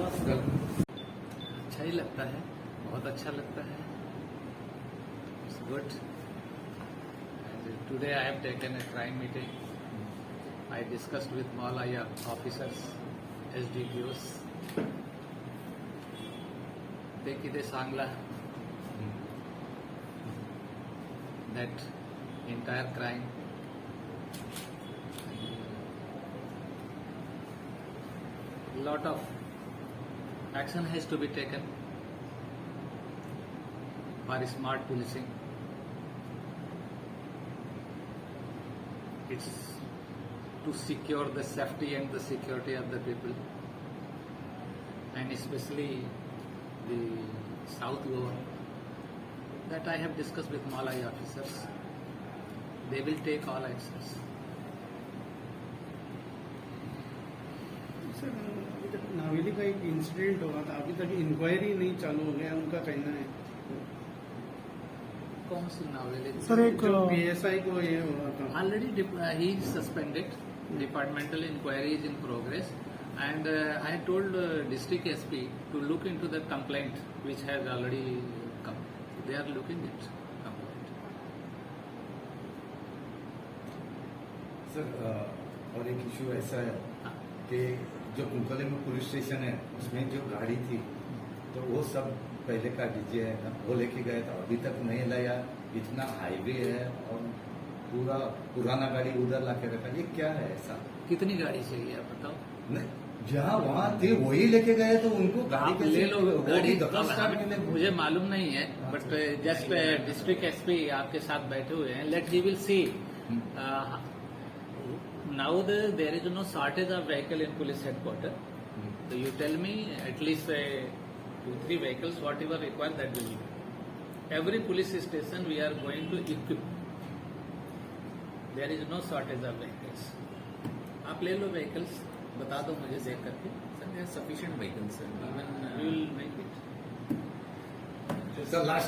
अच्छा ही लगता है, बहुत अच्छा लगता है. It's good. And today I have taken a crime meeting. I discussed with Malaya officers, SDPOs. ते कितें Sangla that entire crime lot of action has to be taken for smart policing. It's to secure the safety and the security of the people, and especially the South Goa, that I have discussed with Malay officers. They will take all actions. Sir अभी तक नावेली का एक incident हुआ था, अभी तक inquiry नहीं चालू हो गया, उनका कहना है. कौन सी नावेली? सर एक जो PSI को ये हुआ था. Already he is suspended. Departmental inquiry is in progress, and I told district SP to look into the complaint which has already come. They are looking at complaint. Sir और एक issue ऐसा है हाँ. कि जो कुंकले में पुलिस स्टेशन है उसमें जो गाड़ी थी तो वो सब पहले का डीजे है ना, वो लेके गए था, अभी तक नहीं लाया. इतना हाईवे है और पूरा पुराना गाड़ी उधर ला के रखा, ये क्या है ऐसा? कितनी गाड़ी चाहिए आप बताओ? नहीं, जहाँ वहाँ थे वही लेके गए तो उनको गाड़ी आप कैसे- ले लो वो गाड़ी. भी दफा स्टार्ट करने को- मुझे मालूम नहीं है, बट जस्ट डिस्ट्रिक्ट SP आपके साथ बैठे हुए हैं. Let he will see. Now there is no shortage of vehicle in police headquarters. So you tell me at least 2-3 vehicles, whatever required, that will be. Every police station we are going to equip. There is no shortage of vehicles. आप ले लो vehicles, बता दो मुझे देख करके. Sir, there are sufficient vehicles, sir. We will make it. Sir last